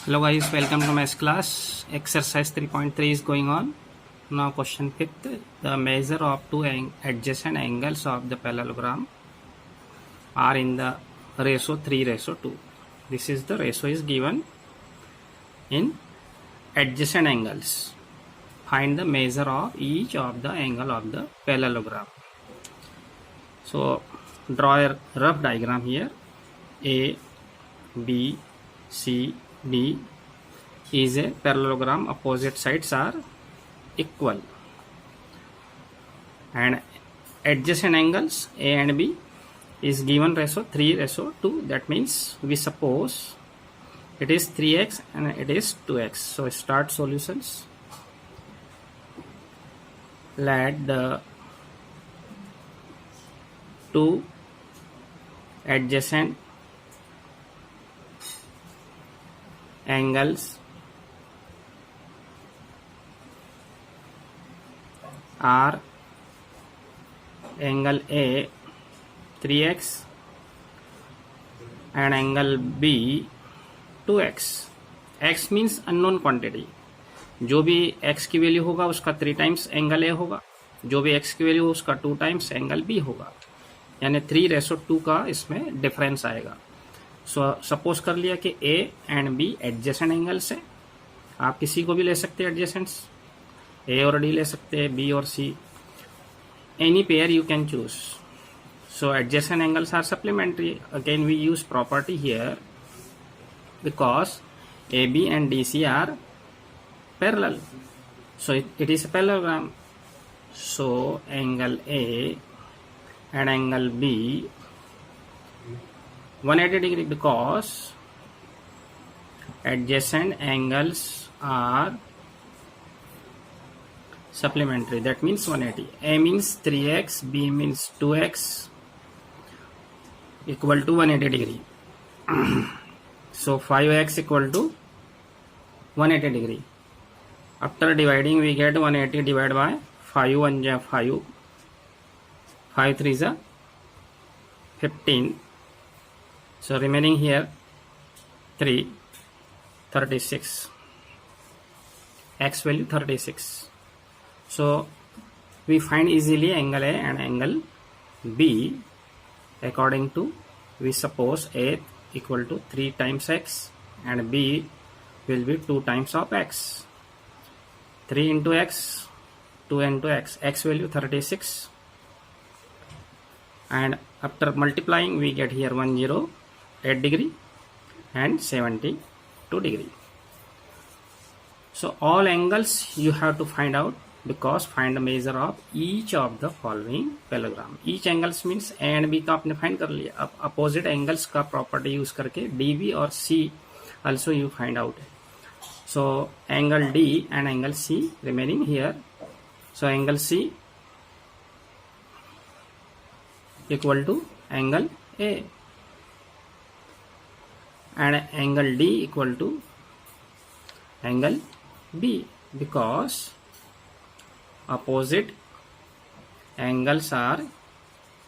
Hello guys, welcome to math class. Exercise 3.3 is going on. Now question 5th. The measure of two adjacent angles of the parallelogram are in the ratio 3:2. This is the ratio is given in adjacent angles. Find the measure of each of the angle of the parallelogram. So draw a rough diagram here. A, B, C, D is a parallelogram. Opposite sides are equal and adjacent angles A and B is given ratio 3:2. That means we suppose it is 3x and it is 2x. So start solutions. Let the two adjacent angles are angle A 3x and angle B 2x. x means unknown quantity. जो भी x की value होगा उसका 3 times angle A होगा, जो भी x की value उसका 2 टाइम्स एंगल B होगा, यानी 3:2 का इसमें डिफरेंस आएगा. सपोज कर लिया कि A and B adjacent angles है. आप किसी को भी ले सकते हैं एडजेसेंट्स, A और D ले सकते हैं, B और C, any pair you can choose. So adjacent angles are supplementary. Again we use property here because AB and DC are parallel. So it is a parallelogram. So angle A and angle B 180 degree because adjacent angles are supplementary. That means 180. A means 3x, B means 2x equal to 180 degree. So 5x equal to 180 degree. After dividing we get 180 divided by 5 1 ja 5, 5 3 ja 15. So remaining here 3, 36. X value 36. So we find easily angle A and angle B according to, we suppose A equal to 3 times x and B will be 2 times of x. 3 into x, 2 into x, x value 36, and after multiplying we get here 108 degree and 72 degree. So all angles you have to find out, because find the measure of each of the following parallelogram. Each angles means A and B का आपने find कर लिया. अब opposite angles का property use करके DB और C also you find out. So angle D and angle C remaining here. So angle C equal to angle A and angle D equal to angle B, because opposite angles are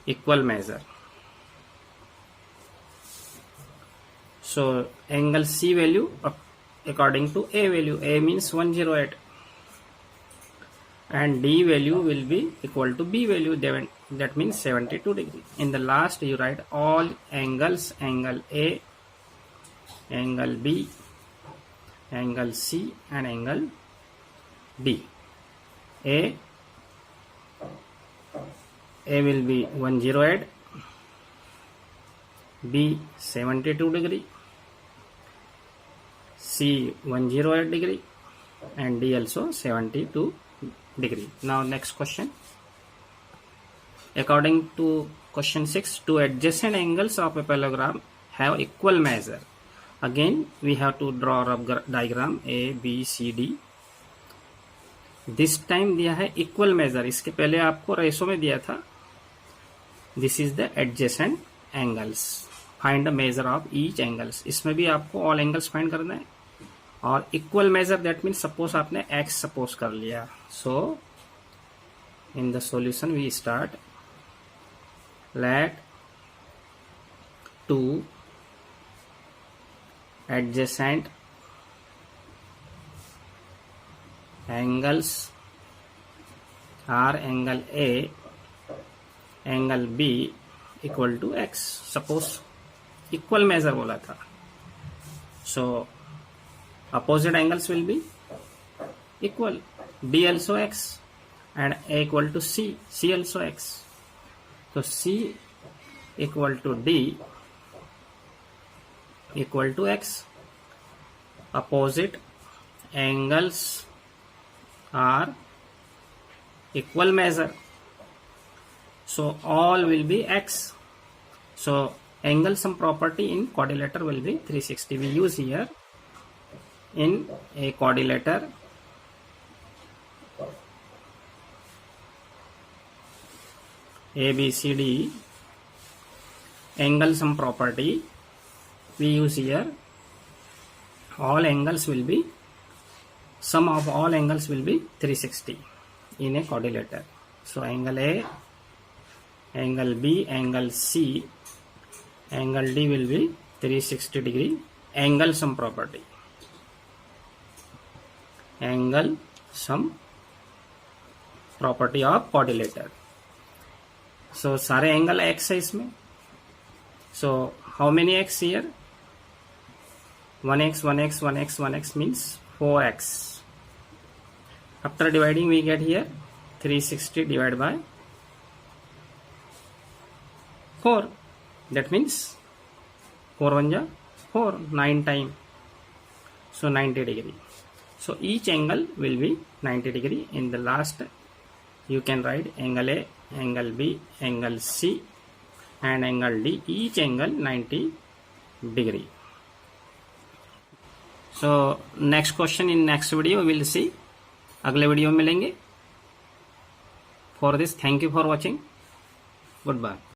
equal measure. So angle C value according to A value, A means 108 and D value will be equal to B value, that means 72 degree. In the last you write all angles, angle A, angle B, angle C and angle D. A will be 108, B 72 degree, C 108 degree and D also 72 degree. Now next question. According to question 6, two adjacent angles of a parallelogram have equal measure. Again we have to draw a rough diagram A, B, C, D. This time दिया है equal major, इसके पहले आपको ratio में दिया था. This is the adjacent angles. Find the measure of each angles. इसमें भी आपको ऑल एंगल्स फाइंड करना है. और equal measure that means suppose आपने एक्स सपोज कर लिया. So in the solution we start. Let two adjacent angles are angle A, angle B equal to x. Suppose equal measure बोला था, so opposite angles will be equal. B also x and A equal to C, C also x. So C equal to D equal to x. Opposite angles are equal measure, so all will be x. So angle sum property in quadrilateral will be 360. We use here in a quadrilateral ABCD angle sum property. We use here all angles will be, sum of all angles will be 360 in a quadrilateral. So angle A, angle B, angle C, angle D will be 360 degree. Angle sum property, angle sum property of quadrilateral. So सारे angle x है इसमें. So how many x here? 1x, 1x, 1x, 1x means 4x. After dividing we get here 360 divided by 4. That means 4 1 ja 4, 9 time. So 90 degree. So each angle will be 90 degree. In the last you can write angle A, angle B, angle C and angle D. Each angle 90 degree. So next question in next video we will see. अगले video में मिलेंगे. For this, thank you for watching. Goodbye.